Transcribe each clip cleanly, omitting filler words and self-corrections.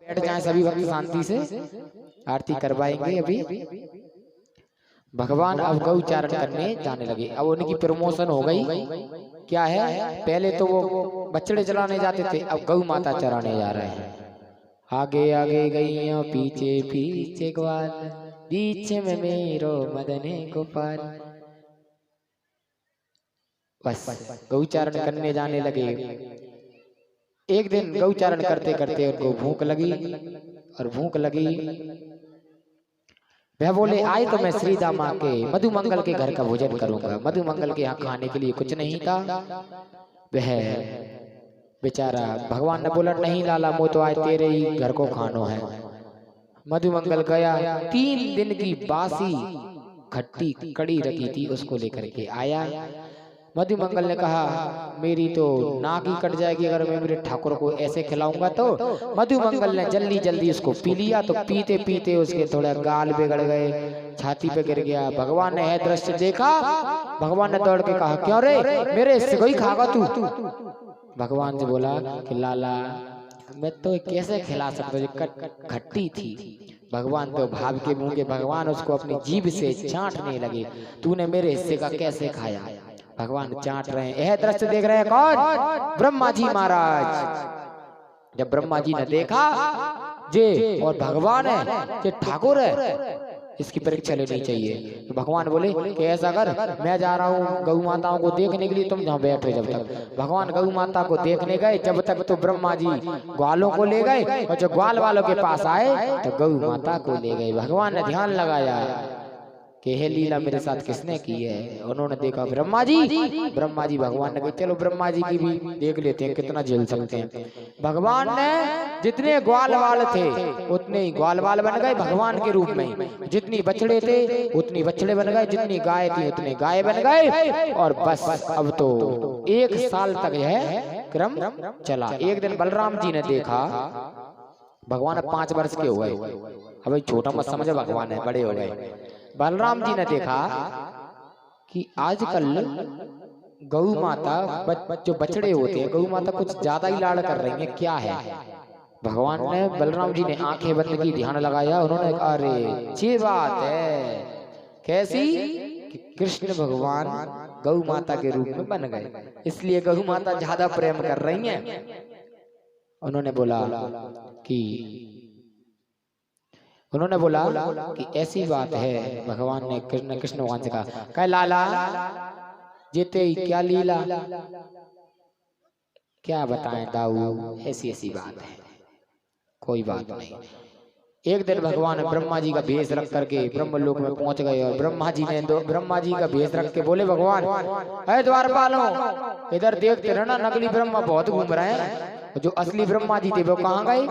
बैठ जाएं सभी भक्त शांति से, आरती करवाएंगे अभी। भगवान अब गौ चारण करने जाने लगे। अब उनकी प्रमोशन हो गई। क्या है, पहले तो वो बछड़े चराने जाते थे, अब गौ माता चराने जा रहे हैं। आगे आगे गैया पीछे पीछे ग्वाल, बीच में मेरो मदने गोपाल। बस गौचारण करने जाने लगे। एक दिन गौचारण करते करते उनको भूख लगी, और भूख लगी वह बोले आए तो मैं श्री दामा के मधुमंगल के घर का भोजन करूंगा। मधुमंगल के यहाँ खाने के लिए कुछ नहीं था। वह बेचारा भगवान ने बोला नहीं लाला, मो तो आए तेरे ही घर को खानो है। मधुमंगल गया, 3 दिन की बासी खट्टी कड़ी रखी थी उसको लेकर के आया। मधुमंगल ने कहा मेरी तो नाक ही कट जाएगी अगर मैं मेरे ठाकुर को ऐसे खिलाऊंगा। तो मधुमंगल ने जल्दी जल्दी उसको पी लिया। तो पीते पीते उसके थोड़े गाल बिगड़ गए, छाती पे गिर गया। भगवान ने यह दृश्य देखा। भगवान ने दौड़ के कहा क्यों रे, मेरे हिस्से को ही खागा तू। भगवान से बोला कि लाला मैं तो कैसे खिला सकता, खट्टी थी। भगवान तो भाव के मुंह के, भगवान उसको अपनी जीभ से चाटने लगे, तूने मेरे हिस्से का कैसे खाया। भगवान चाट रहे हैं। यह दृश्य देख रहे हैं कौन, ब्रह्मा जी महाराज। जब ब्रह्मा जी ने देखा जे और भगवान है जे ठाकुर है, इसकी परीक्षा लेनी चाहिए। तो भगवान बोले कि ऐसा कर, मैं जा रहा हूँ गौ माताओं को देखने के लिए, तुम जहाँ बैठ रहे। जब तक भगवान गौ माता को देखने गए, जब तक तो ब्रह्मा जी ग्वालों को ले गए, और जब ग्वाल वालों के पास आए तो गौ माता को ले गए। भगवान ने ध्यान लगाया कि यह लीला मेरे साथ किसने की है। उन्होंने देखा ब्रह्मा जी। ब्रह्मा जी भगवान ने कहा चलो ब्रह्मा जी की भी देख लेते हैं कितना झेल सकते हैं। भगवान ने जितने ग्वाल वाल थे उतने ही ग्वाल वाल बन गए भगवान के रूप में, जितनी बछड़े थे उतनी बछड़े बन गए, जितनी गाय थी उतने गाय बन गए। और बस अब तो 1 साल तक यह क्रम चला। एक दिन बलराम जी ने देखा, भगवान 5 वर्ष के हो गए, अब छोटा मत समझो, भगवान है बड़े हो गए। बलराम जी ने देखा कि आजकल गौ माता जो बछड़े होते हैं, गौ माता कुछ ज्यादा ही लाड़ कर रही है, क्या है। भगवान ने, बलराम जी ने आंखें बंद की, ध्यान लगाया। उन्होंने कहा अरे ये बात है, कैसी कि कृष्ण भगवान गौ माता के रूप में बन गए, इसलिए गौ माता ज्यादा प्रेम कर रही है। उन्होंने बोला कि ऐसी बात है। भगवान ने कृष्ण भगवान से कहा लाला जीते ही क्या लीला, क्या बताएं दाऊ, ऐसी ऐसी बात है, कोई बात नहीं। एक दिन भगवान ब्रह्मा जी का भेष रख करके ब्रह्मलोक में पहुंच गए, और ब्रह्मा जी का भेष रख के बोले भगवान अरे द्वारपालों इधर देखते रहना, नकली ब्रह्मा बहुत घूम रहे हैं, जो असली ब्रह्मा जी थे वो कहाँ गए।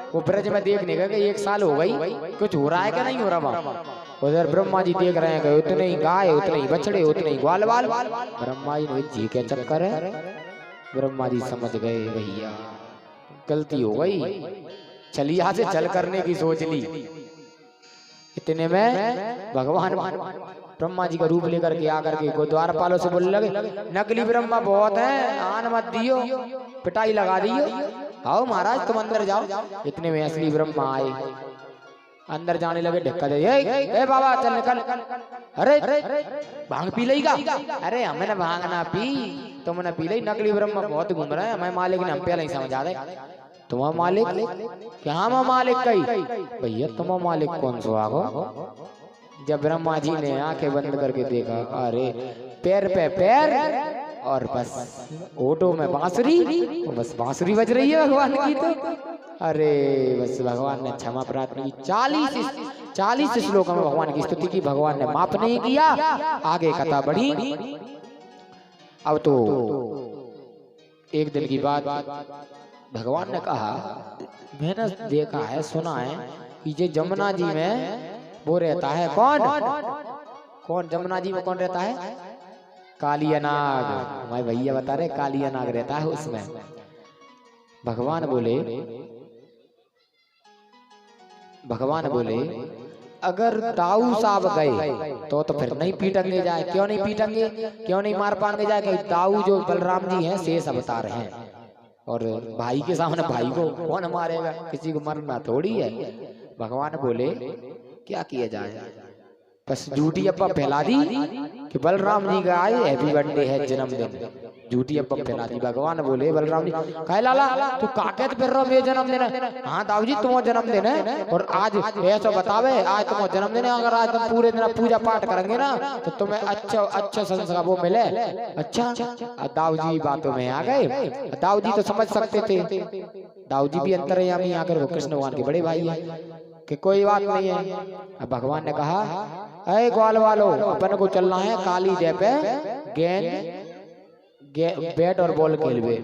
वो ब्रज में देखने गए, 1 साल हो गई, कुछ हो रहा है क्या नहीं हो रहा वहाँ। उधर ब्रह्मा जी देख रहे हैं, उतने ही गाय उतने ही बछड़े उतने ही ग्वाल वाल। ब्रह्मा जी ने जी क्या चक्कर है। ब्रह्मा जी समझ गए भैया गलती हो गई, चल यहाँ से चल करने की सोच ली। इतने में भगवान ब्रह्मा जी का रूप लेकर के आकर के द्वारपालों से बोलने लगे नकली ब्रह्मा बहुत है, आन मत दियो, पिटाई लगा दियो, आओ महाराज तुम अंदर जाओ। इतने में असली ब्रह्मा आए, अंदर जाने लगे, ढक्का दे ए बाबा चल निकल। अरे भांग पी लेगा, अरे हमने भांग ना पी, तुमने पी ली। नकली ब्रह्मा बहुत घूम रहे हैं, हमें मालिक ने हम पे नहीं समझा दे। तुम्हारा मालिक क्या, हम मालिक कही भैया, तुम्हारा मालिक कौन सा आगो। जब ब्रह्मा जी ने आंखें बंद करके देखा, अरे पैर पे पैर और बस ओटो में बांसुरी, बस बांसुरी बज रही है भगवान की। तो अरे बस भगवान ने क्षमा प्रार्थना की। 40 श्लोकों में भगवान की स्तुति की, भगवान ने माफ नहीं किया। आगे कथा बढ़ी। अब तो एक दिन की बात, भगवान ने कहा मैंने देखा है सुना है कि ये जमुना जी में वो रहता है, कौन जमुना जी में कौन रहता है, कालिया नाग। हमारे भैया बता रहे कालिया नाग रहता है उसमें। भगवान बोले अगर दाऊ साहब गए तो फिर नहीं पीटेंगे जाए। क्यों नहीं पीटेंगे, क्यों नहीं मार पाएंगे जाए, दाऊ जो बलराम जी हैं शेष अवतार हैं, और भाई के सामने भाई को कौन मारेगा, किसी को मरना थोड़ी है। भगवान बोले क्या किया जाए, बस झूठी अब्बा फैला दी कि बलराम जी का आए हैप्पी बर्थडे है जन्मदिन, झूठी अब्बा फैला दी। भगवान बोले बलराम जी कहे लाला तू काके फिर रहो मेरे जन्मदिन है। हाँ दाऊ जी तुम्हारा जन्मदिन है और आज ऐसा बतावे आज तुम्हारा जन्मदिन है, अगर आज तुम पूरे दिन पूजा पाठ करेंगे ना तो तुम्हें अच्छा संस्कार वो मिले। अच्छा दाऊ जी बातों में आ गए। दाऊ जी तो समझ सकते थे, दाऊ जी भी अंतर्यामी आकर वो कृष्ण भगवान के बड़े भाई है कि कोई बात नहीं है। अब भगवान ने कहा अरे ग्वाल वालों अपन को चलना है काली जय पे गेंद बैट और बॉल खेलवे।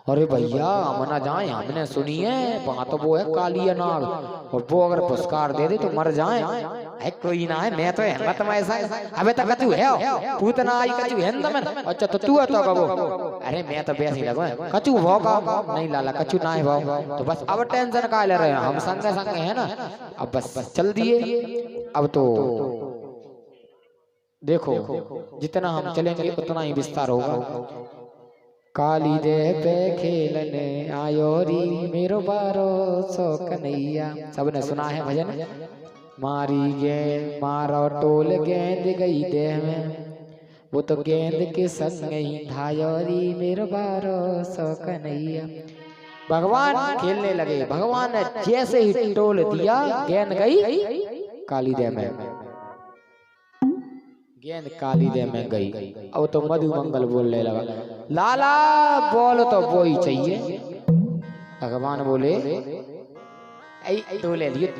अरे भैया हम ना जाए, हमने सुनी है वहां तो वो है काली नाग और वो अगर पुरस्कार दे दे तो मर जाए। है कोई ना है, मैं तो हिम्मत में ऐसा अबे तक कचू है पूतना आई कचू है ना। अच्छा तो तू है तो कबो, अरे मैं तो वैसे ही लगो कचू भाव का नहीं लाला कचू ना है भाव। तो बस अब टेंशन का ले रहे हैं हम संगे संगे है ना। अब बस चल दिए। अब तो देखो जितना हम चलेंगे उतना ही विस्तार होगा। काली दे पे खेलने आयो री मेरो बारो सो कन्हैया, सबने सुना है भजन। मारी गेंद मारो टोल गेंद गई देह में, वो तो गेंद के संग ही धायो री मेरो बारो सो कन्हैया। भगवान खेलने लगे, भगवान ने जैसे ही टोल दिया गेंद गई काली देह में, गेंद काली देह में गई। अब तो मधुमंगल बोलने लगा लाला बोलो तो वो ही चाहिए। भगवान बोले तो ले लिए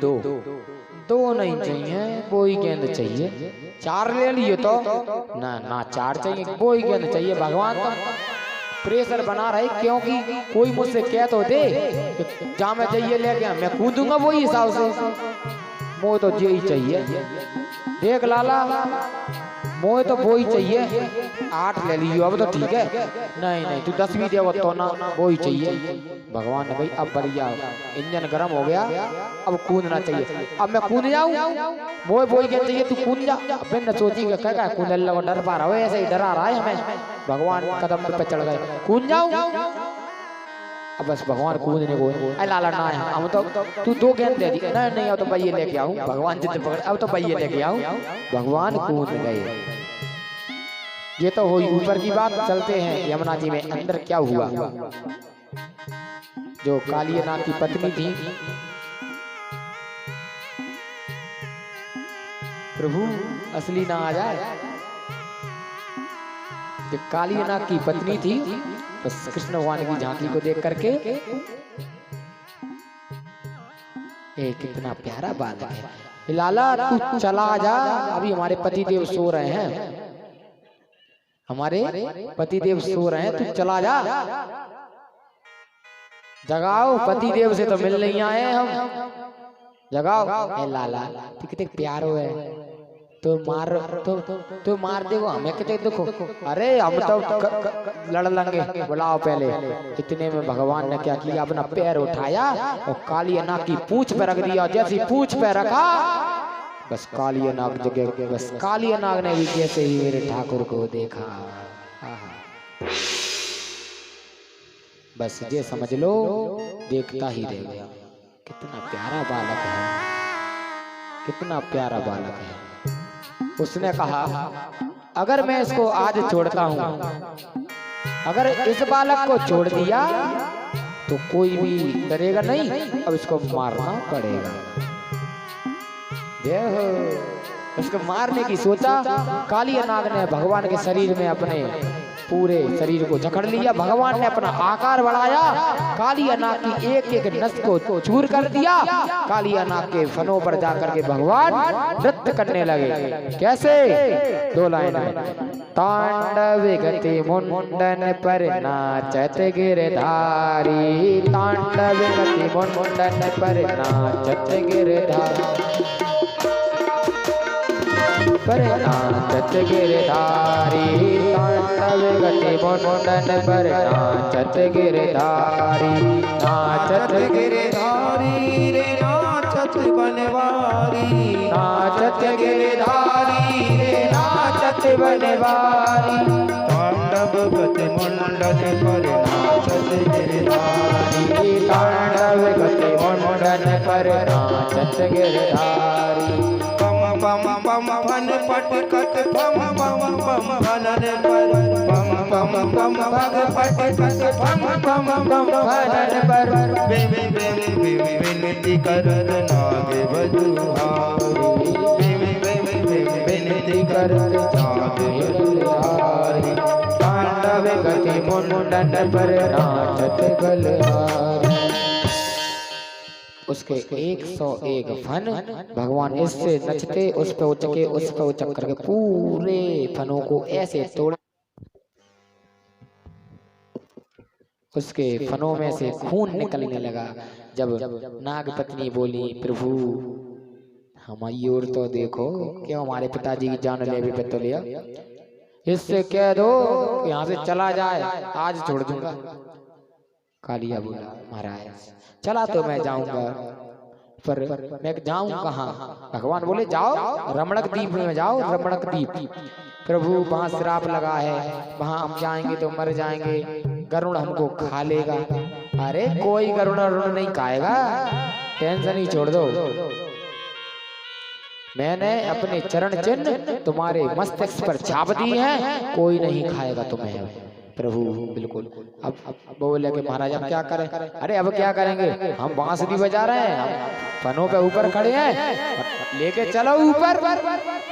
दो नहीं चाहिए वो ही गेंद चाहिए। चार ले लिए तो ना चार चाहिए वो ही गेंद चाहिए। भगवान तो प्रेशर बना रहे क्योंकि कोई मुझसे कह तो दे जहाँ मैं चाहिए ले गया मैं कूदूंगा वही हिसाब से, वो तो यही चाहिए। देख लाला मोए तो वो ही चाहिए, 8 ले लियो अब तो ठीक है। नहीं तू 10 भी देगा तो ना वो ही चाहिए। भगवान ने भाई अब बढ़िया इंजन गर्म हो गया अब कूदना चाहिए। अब मैं कूद जाऊं मोए वो ही कहते चाहिए तू कूद जा। अब मैंने सोची क्या कूदने लगा डर पा रहा हो, ऐसे ही डरा रहा है हमें। भगवान कदम पे चढ़ गए कूद जाऊं। अब बस भगवान कूदने को अरे लाला ना है हम तो तू 2 गेंद दे दी। नहीं अब तो पहिए लेके आऊं। भगवान जिद पकड़ अब तो पहिए लेके आऊं। भगवान कूद गए। ये तो हुई ऊपर की बात। चलते हैं यमुना जी में अंदर क्या हुआ। जो कालियानाग की पत्नी थी, प्रभु असली ना आ जाए, जो कालियानाग की पत्नी थी बस कृष्ण भगवान की झांकी को देख करके कितना प्यारा बालक है। लाला तू चला जा, अभी हमारे पति देव सो रहे हैं, हमारे पति देव सो रहे हैं, तू चला जा। जगाओ पति देव से तो मिल नहीं आए हम, जगाओ। लाला तू कितने प्यारो है, तो मार देगो हमें कितने दुखो। अरे हम तो लड़ लेंगे, बुलाओ पहले। इतने में भगवान ने क्या किया, अपना पैर उठाया और कालियानाग की पूंछ पे रख दिया। जैसी पूंछ पे रखा बस कालियानाग जगह, बस कालियानाग ने भी जैसे ही मेरे ठाकुर को देखा बस ये समझ लो देखता ही रह गया। कितना प्यारा बालक है, कितना प्यारा बालक है। उसने कहा अगर मैं इसको आज छोड़ता हूं, अगर इस बालक को छोड़ दिया तो कोई भी डरेगा नहीं, अब इसको मारना पड़ेगा। देखो उसको मारने की सोचा। कालियानाग ने भगवान के शरीर में अपने पूरे शरीर को जकड़ लिया। भगवान ने अपना आकार बढ़ाया, कालियानाग की एक एक नस को चूर कर दिया। कालियानाग के फनों पर जाकर के भगवान नृत्य करने लगे। कैसे? 2 लाइन में। तांडव गति मुंडन पर नाचत गिरधारी, तांडव गति मुंडन पर नाचत गिरधारी, पर नाचत गिरधारी, तांडव गति मुंडन पर नाचत गिरधारी, नाचत गिरधारी रे नाचत बनवारी, नाचत गिरधारी रे नाचत बनवारी, तांडव तांडव गति मुंडन पर नाचत गिरधारी तांडव गति मुंडन पर नाचत गिरधारी पम पम पम फन पटकत पम पम पम फनन पर पम पम पम भग पटकत पम पम पम फनन पर विनती करत नागे बधुहारी विनती करत नागे बधुहारी तांडव गति मुंडन पर नाचत गलहारी। उसके 101 फन भगवान इससे नचते उस पे उचके उस पे उचक करके पूरे फनों को ऐसे तोड़, उसके फनों में से खून निकलने लगा। जब नाग पत्नी बोली प्रभु हमारी ओर तो देखो, क्यों हमारे पिताजी की जान ले भी तो लिया, इससे कह दो यहाँ से चला जाए, आज छोड़ दूंगा। कालिया बोला महाराज चला तो मैं जाऊंगा, पर मैं जाऊं कहाँ? भगवान बोले जाओ रमणक द्वीप में जाओ, रमणक द्वीप। प्रभु वहां श्राप लगा है, वहां हम जाएंगे तो मर जाएंगे, गरुड़ हमको खा लेगा। अरे कोई गरुड़ नहीं खाएगा, टेंशन ही छोड़ दो। मैंने अपने चरण चिन्ह तुम्हारे मस्तक पर छाप दी है, कोई नहीं खाएगा तुम्हें। प्रभु बिल्कुल। अब बोले कि महाराज हम क्या करें? अरे अब क्या करेंगे, हम बांसुरी बजा रहे हैं, हम फनों पे ऊपर खड़े हैं, लेके चलो ऊपर।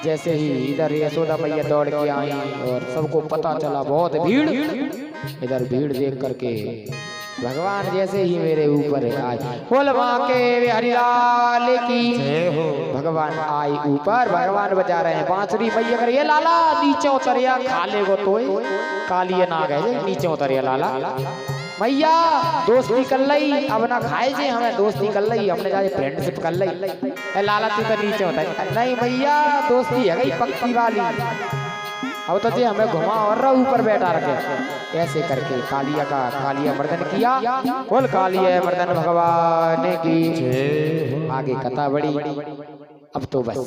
जैसे ही इधर यशोदा मैया दौड़ के आई और सबको पता चला बहुत भीड़, इधर भीड़ देख करके भगवान जैसे ही मेरे ऊपर आए, बोल के हरिलाल की भगवान आई ऊपर, भगवान बजा रहे हैं बांसुरी। मैया कर ये लाला नीचे उतरिया, खा लेगो तो कालिए ना गए नीचे उतरिया लाला। मैया दोस्ती कर लई, अब ना खाए जे हमें दोस्ती कर लई, हमने जाके फ्रेंडशिप कर लई। लाला तू तो नीचे उतर, नहीं मैया दोस्ती है गई पक्की वाली, अब तो जे हमें घुमा और ऊपर बैठा रखे। ऐसे करके कालिया मर्दन किया। बोल कालिया मर्दन भगवान की। आगे कथा बढ़ी। अब तो बस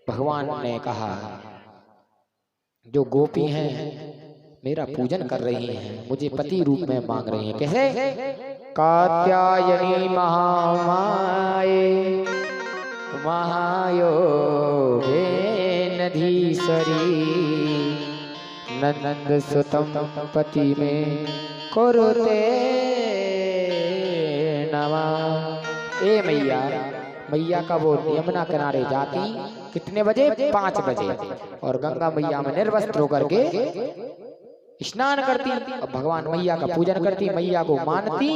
भगवान ने कहा जो गोपी हैं मेरा पूजन कर रही हैं, मुझे पति रूप में मांग रही हैं। कैसे? कात्यायनी महामाये महायोगेनधीश्वरी नंद सुतम पति में कुरुते नमः। ए मैया, मैया का वो यमुना किनारे जाती कितने बजे? 5 बजे, और गंगा मैया में निर्वस्त्र होकर के स्नान करती और भगवान मैया का पूजन करती, मैया को मानती।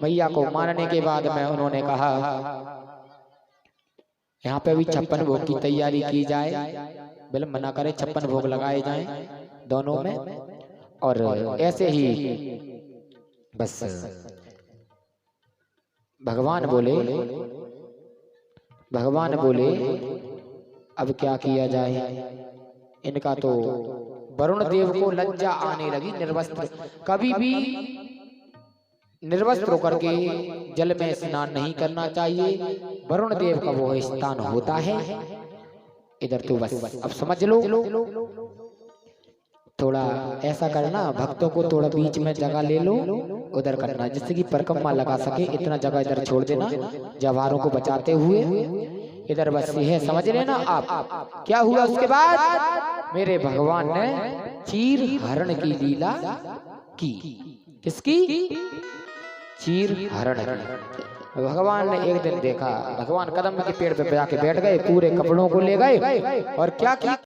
मैया को मानने के बाद में उन्होंने कहा यहाँ पे भी 56 भोग की तैयारी की जाए। बिल मना करे, 56 भोग लगाए जाएं दोनों में। और ऐसे ही बस भगवान बोले अब क्या किया जाए? इनका तो वरुण देव को लज्जा आने लगी। निर्वस्त्र, कभी भी निर्वस्त्र होकर के जल में स्नान नहीं करना चाहिए, वरुण देव का वो स्थान होता है। इधर तो बस अब समझ लो, थोड़ा ऐसा करना, भक्तों को थोड़ा बीच में जगह ले लो, उधर करना जिससे कि परिक्रमा लगा सके, इतना जगह इधर छोड़ देना जवारों को बचाते हुए। इधर बस यह समझ लेना आप। क्या हुआ उसके बाद? मेरे भगवान ने चीर हरण की लीला की। किसकी? चीर हरण की। भगवान ने एक दिन देखा, भगवान कदम के पेड़ पे जाके बैठ गए, पूरे कपड़ों को ले गए और क्या किया?